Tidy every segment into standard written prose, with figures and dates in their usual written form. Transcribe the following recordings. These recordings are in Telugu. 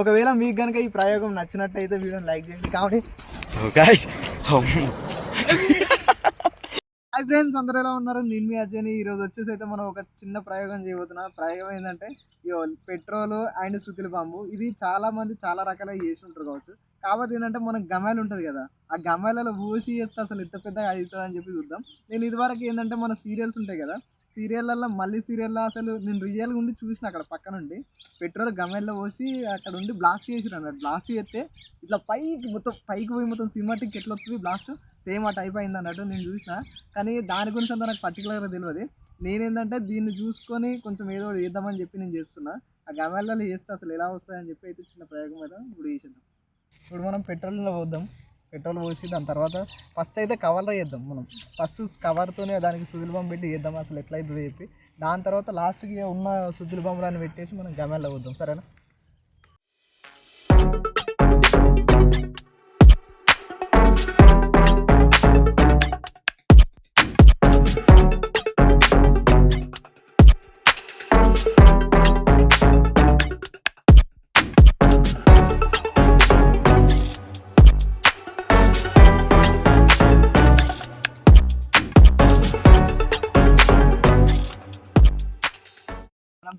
ఒకవేళ మీకు కనుక ఈ ప్రయోగం నచ్చినట్టయితే వీడియోని లైక్ చేయండి. కాబట్టి హాయ్ ఫ్రెండ్స్, అందరూ ఎలా ఉన్నారు? నేను మీ అజయ్. ఈరోజు వచ్చేసి అయితే మనం ఒక చిన్న ప్రయోగం చేయబోతున్నా. ప్రయోగం ఏంటంటే పెట్రోల్ అండ్ సుతిలి బాంబు. ఇది చాలా మంది చాలా రకాలుగా చేసి ఉంటారు కావచ్చు. కాబట్టి ఏంటంటే మనకు గమాలు ఉంటుంది కదా, ఆ గమాలలో పోసి చేస్తే అసలు ఎంత పెద్దగా అవుతుంది అని చెప్పి చూద్దాం. నేను ఇదివరకు ఏంటంటే మన సీరియల్స్ ఉంటాయి కదా, సీరియళ్ళల్లో మళ్ళీ సీరియల్లో అసలు నేను రియల్గా ఉండి చూసిన అక్కడ పక్క నుండి పెట్రోల్ గమాల్లో పోసి అక్కడ ఉండి బ్లాస్ట్ చేసిరు అన్నట్టు. బ్లాస్ట్ చేస్తే ఇట్లా పైకి మొత్తం పైకి పోయి మొత్తం సినిమాటిక్ ఎట్లా వస్తుంది బ్లాస్ట్ సేమ్ ఆ టైప్ అయింది అన్నట్టు నేను చూసిన. కానీ దాని గురించి అంతా నాకు పర్టికులర్గా తెలియదు. నేనేంటంటే దీన్ని చూసుకొని కొంచెం ఏదో చేద్దామని చెప్పి నేను చేస్తున్నా. ఆ గమాలలో చేస్తే అసలు ఎలా వస్తుంది అని చెప్పి అయితే చిన్న ప్రయోగం మీద ఇప్పుడు చేసేద్దాం. ఇప్పుడు మనం పెట్రోల్లో పోద్దాం. పెట్రోల్ పోసి దాని తర్వాత ఫస్ట్ అయితే కవర్లో చేద్దాం. మనం ఫస్ట్ కవర్తోనే దానికి సుదిల్ బాంబు పెట్టి చేద్దాం అసలు ఎట్లా అవుతుందో చెప్పి. దాని తర్వాత లాస్ట్కి ఉన్న సుదిల్ బాంబులను పెట్టేసి మనం గమాల్లో పోద్దాం. సరేనా?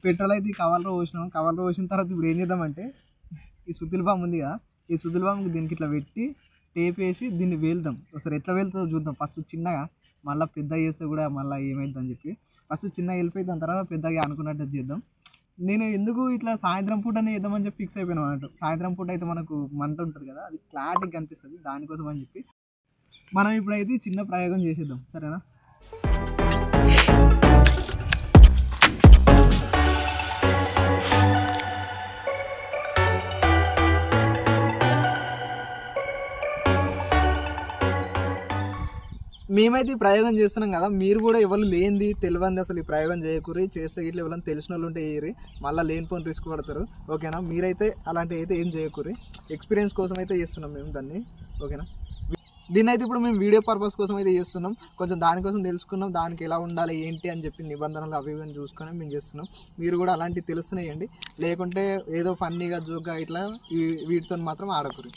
పెట్రోల్ అయితే ఈ కవర్లో పోసినాం. కవర్లో పోసిన తర్వాత ఇప్పుడు ఏం చేద్దామంటే ఈ సుతిల్ బాంబు ఉంది కదా, ఈ సుతిల్ బాంబుకి దీనికి ఇట్లా పెట్టి టేప్ వేసి దీన్ని వేలుదాం. ఒకసారి ఎట్లా వెళ్తుందో చూద్దాం. ఫస్ట్ చిన్నగా, మళ్ళీ పెద్దగా చేస్తే కూడా మళ్ళీ ఏమైందని చెప్పి ఫస్ట్ చిన్నగా వెళ్ళిపోయి దాని తర్వాత పెద్దగా అనుకున్నట్టు చేద్దాం. నేను ఎందుకు ఇట్లా సాయంత్రం పూటనే చేద్దామని చెప్పి ఫిక్స్ అయిపోయినాం అన్నట్టు. సాయంత్రం పూట అయితే మనకు మంట ఉంటుంది కదా, అది క్లారిటీగా కనిపిస్తుంది. దానికోసం అని చెప్పి మనం ఇప్పుడైతే చిన్న ప్రయోగం చేసేద్దాం. సరేనా? మేమైతే ఈ ప్రయోగం చేస్తున్నాం కదా, మీరు కూడా ఎవరు లేనిది తెలియంది అసలు ఈ ప్రయోగం చేయకూరి. చేస్తే ఇట్లా ఎవరైనా తెలిసిన వాళ్ళు ఉంటే వేయరి, మళ్ళీ లేనిపోని రిస్క్ పడతారు. ఓకేనా? మీరైతే అలాంటివి అయితే ఏం చేయకూరి. ఎక్స్పీరియన్స్ కోసం అయితే చేస్తున్నాం మేము దాన్ని. ఓకేనా? దీన్ని అయితే ఇప్పుడు మేము వీడియో పర్పస్ కోసం అయితే చేస్తున్నాం. కొంచెం దానికోసం తెలుసుకున్నాం, దానికి ఎలా ఉండాలి ఏంటి అని చెప్పి నిబంధనలు అవి ఇవన్నీ చూసుకొని మేము చేస్తున్నాం. మీరు కూడా అలాంటివి తెలుస్తున్నాయండి, లేకుంటే ఏదో ఫన్నీగా జోక్గా ఇట్లా వీటితో మాత్రం ఆడకూరి.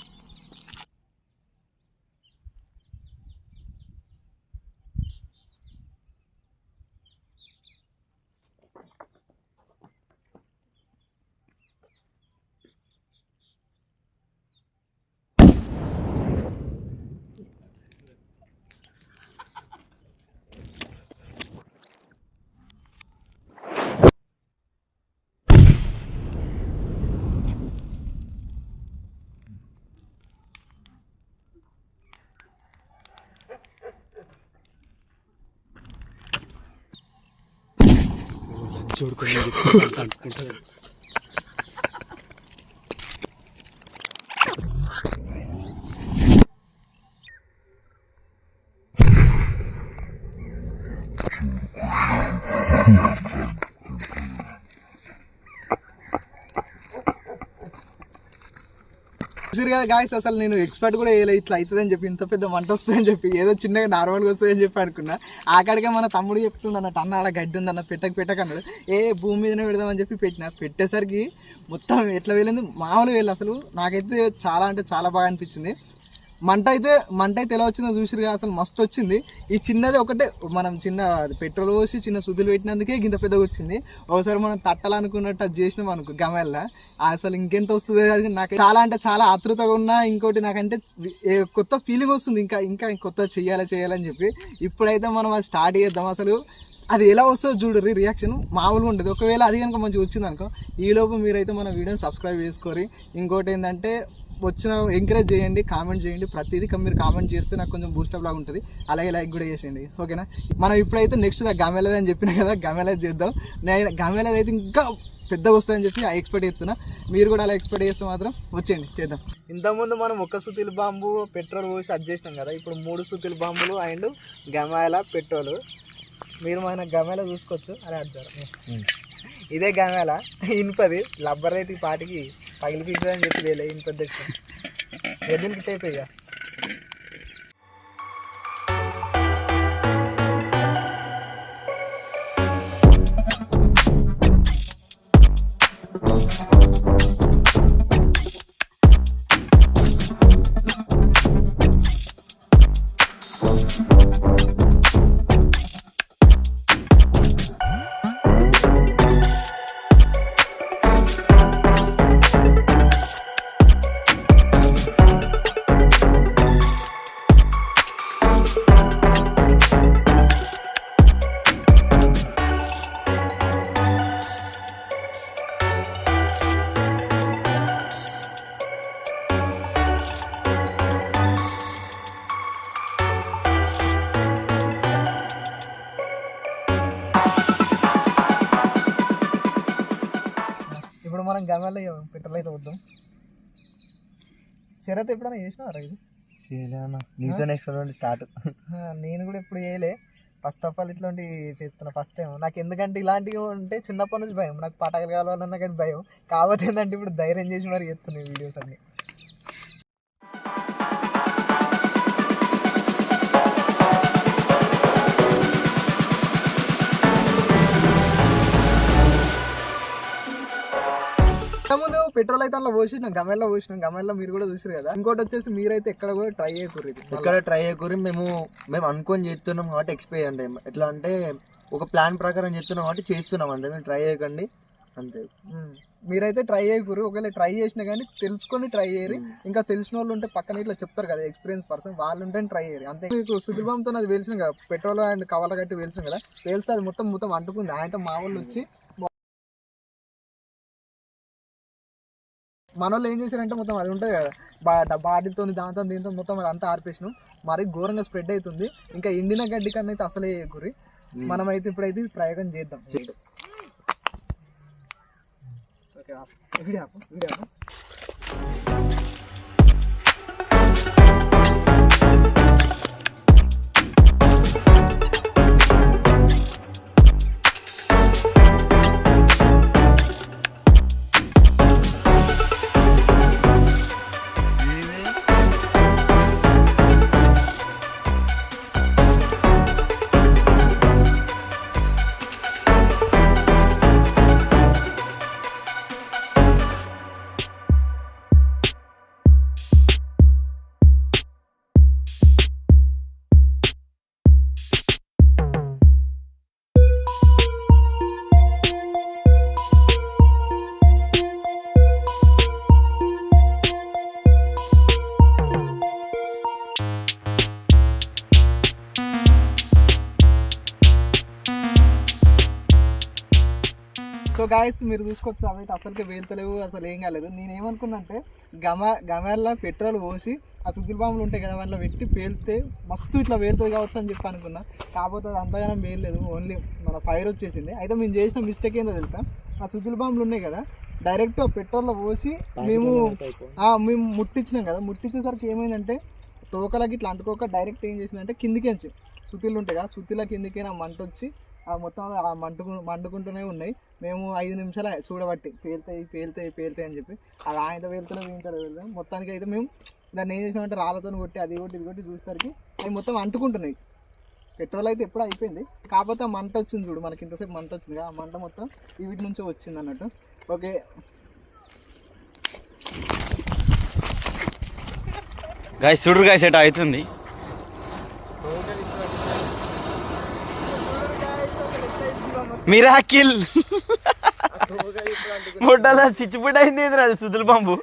చూసారు కదా గాయస్, అసలు నేను ఎక్స్పర్ట్ కూడా వేయలే ఇట్లా అవుతుందని చెప్పి, ఇంత పెద్ద మంట వస్తుందని చెప్పి. ఏదో చిన్నగా నార్మల్గా వస్తుందని చెప్పి అనుకున్నా. ఆకాడికే మన తమ్ముడు చెప్తుండ అన్నట్టు, అన్న ఆడ గడ్డి ఉందన్న పెట్టకన్నాడు. భూమి మీదనే పెడదామని చెప్పి పెట్టేసరికి మొత్తం ఎట్లా వెళ్ళింది, మామూలు వెళ్ళి అసలు నాకైతే చాలా అంటే చాలా బాగా అనిపించింది. మంట అయితే ఎలా వచ్చిందో చూసిరుగా, అసలు మస్తు వచ్చింది. ఈ చిన్నది ఒకటే మనం చిన్న పెట్రోల్ పోసి చిన్న సుదులు పెట్టినందుకే ఇంత పెద్దగా వచ్చింది. ఒకసారి మనం తట్టాలనుకున్నట్టు అది చేసినాం అనుకో గమల్లా, అసలు ఇంకెంత వస్తుంది. నాకు చాలా అంటే చాలా ఆతృతగా ఉన్నా. ఇంకోటి నాకంటే కొత్త ఫీలింగ్ వస్తుంది, ఇంకా కొత్త చేయాలని చెప్పి. ఇప్పుడైతే మనం అది స్టార్ట్ చేద్దాం. అసలు అది ఎలా వస్తుందో చూడరు, రియాక్షన్ మామూలుగా ఉంటుంది. ఒకవేళ అది కనుక మంచిగా వచ్చింది అనుకో, ఈలోపు మీరైతే మన వీడియోని సబ్స్క్రైబ్ చేసుకోరి. ఇంకోటి ఏంటంటే వచ్చిన ఎంకరేజ్ చేయండి, కామెంట్ చేయండి. ప్రతిదీ మీరు కామెంట్ చేస్తే నాకు కొంచెం బూస్టప్ లాగా ఉంటుంది. అలాగే లైక్ కూడా చేసేయండి. ఓకేనా? మనం ఇప్పుడైతే నెక్స్ట్ గమేలది అని చెప్పినా కదా, గమేలది చేద్దాం. నేను గమేలది అయితే ఇంకా పెద్దగా వస్తుందని చెప్పి ఎక్స్పెక్ట్ చేస్తున్నా. మీరు కూడా అలా ఎక్స్పెక్ట్ చేస్తే మాత్రం వచ్చేయండి చేద్దాం. ఇంతకుముందు మనం ఒక సుతిల్ బాంబు పెట్రోల్ పోసి అది చేసినాం కదా, ఇప్పుడు 3 సుతిల్ బాంబులు అండ్ గమాల పెట్రోల్. మీరు మన గమేలా చూసుకోవచ్చు. అరే అర్థం ఇదే గమేలా ఇనుపది లబ్బర్ అయితే ఈ పాటికి పగిలిపించదని చెప్పి వేలే ఇనుపది తెచ్చుకో దీనికి టైప్ ఇక. మనం గమలో పెట్రోల్ అయితే వద్దాం. శరత్ ఎప్పుడైనా చేసినారా ఇది? చేయలేనా, నీతో నెక్స్ట్ స్టార్ట్. నేను కూడా ఎప్పుడు చేయలే, ఫస్ట్ ఆఫ్ ఆల్ ఇట్లాంటి చేస్తున్నా ఫస్ట్ టైం. నాకు ఎందుకంటే ఇలాంటివి ఉంటే చిన్నప్పటి నుంచి భయం, నాకు పటాకులు కావాలన్నా కానీ భయం. కాకపోతే ఏంటంటే ఇప్పుడు ధైర్యం చేసి మరి చేస్తున్నాయి వీడియోస్ అన్ని. ముందు పెట్రోల్ అయితే అలా పోసినాం, గమెల్లో మీరు కూడా చూసారు కదా. ఇంకోటి వచ్చేసి మీరైతే ఎక్కడ కూడా ట్రై చేయకూరి, మేము అనుకొని చేస్తున్నాం కాబట్టి ఎక్స్పైర్ అంటే ఎట్లా అంటే ఒక ప్లాన్ ప్రకారం చేస్తున్నాం కాబట్టి చేస్తున్నాం అంతే. మేము ట్రై చేయకండి అంతే. మీరైతే ట్రై చేయకూరు, ఒకవేళ ట్రై చేసినా కానీ తెలుసుకొని ట్రై చేయరు. ఇంకా తెలిసిన వాళ్ళు ఉంటే పక్కన ఇట్లా చెప్తారు కదా ఎక్స్పీరియన్స్ పర్సన్, వాళ్ళు ఉంటే ట్రై చేయరు అంతే. మీకు సుదీర్భంతో అది తెలిసిన కదా, పెట్రోల్ అండ్ కవర్లు కట్టి తెలిసిన కదా, తెలిస్తే అది మొత్తం అంటుకుంది. ఆయనతో మా వాళ్ళు వచ్చి మన వాళ్ళు ఏం చేశారంటే మొత్తం అది ఉంటుంది కదా బాటిల్తో దాంతో దీంతో మొత్తం అది అంతా ఆర్పేసినాం. మరి ఘోరంగా స్ప్రెడ్ అవుతుంది. ఇంకా ఎండిన గడ్డి కన్నా అయితే అసలే గురి. మనమైతే ఇప్పుడైతే ప్రయోగం చేద్దాం. సో గాయస్ మీరు చూసుకోవచ్చు, అవైతే అసలుకే వేలుతలేవు, అసలు ఏం కాలేదు. నేనేమనుకున్నా అంటే గమల్లో పెట్రోల్ పోసి ఆ సుగ్గిల బాంబులు ఉంటాయి కదా వాటిలో పెట్టి పేలితే మస్తు ఇట్లా వేలుతుంది కావచ్చు అని చెప్పి అనుకున్నా. కాకపోతే అది అంతగానో వేయలేదు, ఓన్లీ మన ఫైర్ వచ్చేసింది. అయితే మేము చేసిన మిస్టేక్ ఏందో తెలుసా, ఆ సుగ్గిల బాంబులు ఉన్నాయి కదా డైరెక్ట్ పెట్రోల్లో పోసి మేము ముట్టించినాం కదా. ముట్టించేసరికి ఏమైందంటే తోకలకి ఇట్లా అంటుకోక డైరెక్ట్ ఏం చేసిందంటే కిందికించి సుత్తిలు ఉంటాయి కదా, సుత్తిల కిందికైనా మంట వచ్చి ఆ మొత్తం మండుకుంటూనే ఉన్నాయి. మేము 5 నిమిషాలు చూడబట్టి పేలుతాయి అని చెప్పి అది ఆయన వెళ్తాం. మొత్తానికి అయితే మేము దాన్ని ఏం చేసామంటే రాళ్ళతో కొట్టి అది కొట్టి ఇది కొట్టి చూసేసరికి అవి మొత్తం అంటుకుంటున్నాయి. పెట్రోల్ అయితే ఎప్పుడు అయిపోయింది, కాకపోతే ఆ మంట వచ్చింది చూడు, మనకి ఇంతసేపు మంట వచ్చింది కదా, ఆ మంట మొత్తం వీటి నుంచే వచ్చింది అన్నట్టు. ఓకే గాయ్స్ చూడు గాయ్స్ ఎట అవుతుంది. మిరాకిల్ మొట్టలా చిచ్చుపుట్ అయింది అది సుదుల బాంబు.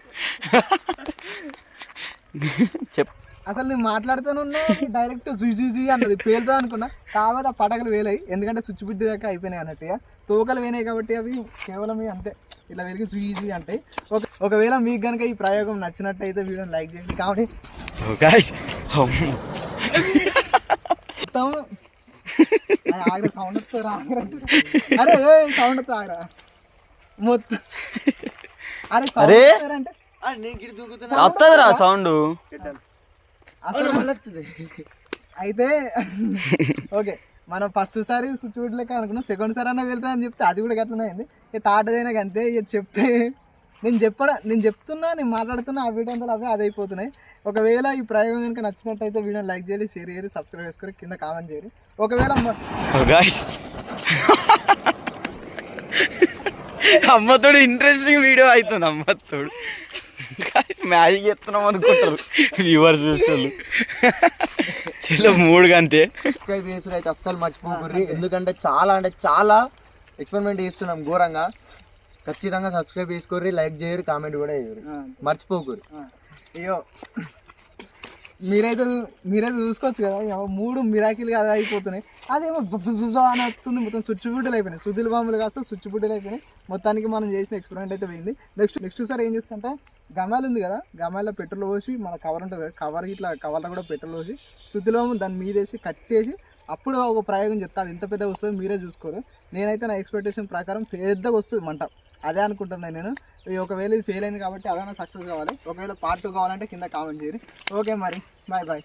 చెప్ అసలు నేను మాట్లాడుతూనే డైరెక్ట్ జుజుజు అన్నది పేలుతా అనుకున్నా, కాకపోతే ఆ పటకలు వేలాయి ఎందుకంటే స్విచ్ బుద్ధి దాకా అయిపోయినాయి అన్నట్టుగా. తోకలు వేనాయి కాబట్టి అవి కేవలం అంతే ఇలా వెలిగి జుజు అంటాయి. ఒకవేళ మీకు కనుక ఈ ప్రయోగం నచ్చినట్టయితే వీడియోని లైక్ చేయండి. కాబట్టి ఆగ్రా సౌండ్ వస్తుంది అరే సౌండ్ వస్తుంది ఆగ్రా మొత్తం అరే అంటే సౌండ్ అసలు అయితే ఓకే మనం ఫస్ట్ సారి చూడలేక అనుకున్నాం, సెకండ్ సారి అన్నా వెళ్తా అని చెప్తే అది కూడా గట్లనే అయింది. తాటదైనా అంతే చెప్తే నేను చెప్తున్నా నేను మాట్లాడుతున్నా ఆ వీడియో అంతా అవే అది అయిపోతున్నాయి. ఒకవేళ ఈ ప్రయోగం కనుక నచ్చినట్టయితే వీడియోని లైక్ చేయాలి, షేర్ చేయాలి, సబ్స్క్రైబ్ చేసుకొని కింద కామెంట్ చేయాలి. ఒకవేళ అమ్మతోడు ఇంట్రెస్టింగ్ వీడియో అవుతుంది. అమ్మతోడు మ్యాజిక్ చేస్తున్నాం అనుకుంటారు వ్యూవర్స్ చూస్తారు. చాలా 3 గంటే సబ్స్క్రైబ్ చేసుడు అయితే అస్సలు మర్చిపోకూడదు, ఎందుకంటే చాలా ఎక్స్పెరిమెంట్ చేస్తున్నాం ఘోరంగా. ఖచ్చితంగా సబ్స్క్రైబ్ చేసుకోర్రి, లైక్ చేయరు, కామెంట్ కూడా చేయరు, మర్చిపోకూరు. అయ్యో మీరైతే చూసుకోవచ్చు కదా, 3 మిరాకిల్ కదా అయిపోతున్నాయి. అదేమో జుజు అని వస్తుంది, మొత్తం స్విచ్ బుడ్డలు అయిపోయినాయి. సుద్దుల బాంబులు కాస్త స్విచ్ బుడ్డలు అయిపోయినాయి. మొత్తానికి మనం చేసిన ఎక్స్పెరిమెంట్ అయితే పోయింది. నెక్స్ట్ సారి ఏం చేస్తుంటే గమాలు ఉంది కదా, గమాల్లో పెట్రోల్ పోసి మన కవర్ ఉంటుంది కదా, కవర్లో కూడా పెట్రోల్ పోసి సుద్దుల బాంబు దాని మీద వేసి కట్టేసి అప్పుడు ఒక ప్రయోగం చెప్తా. అది ఎంత పెద్దగా వస్తుంది మీరే చూసుకోరు. నేనైతే నా ఎక్స్పెక్టేషన్ ప్రకారం పెద్దగా వస్తుంది మంట. అదే అనుకుంటున్నాను నేను. ఒకవేళ ఇది ఫెయిల్ అయింది కాబట్టి అదైనా సక్సెస్ కావాలి. ఒకవేళ పార్ట్ 2 కావాలంటే కింద కామెంట్ చేయరు. ఓకే మరి బాయ్ బాయ్.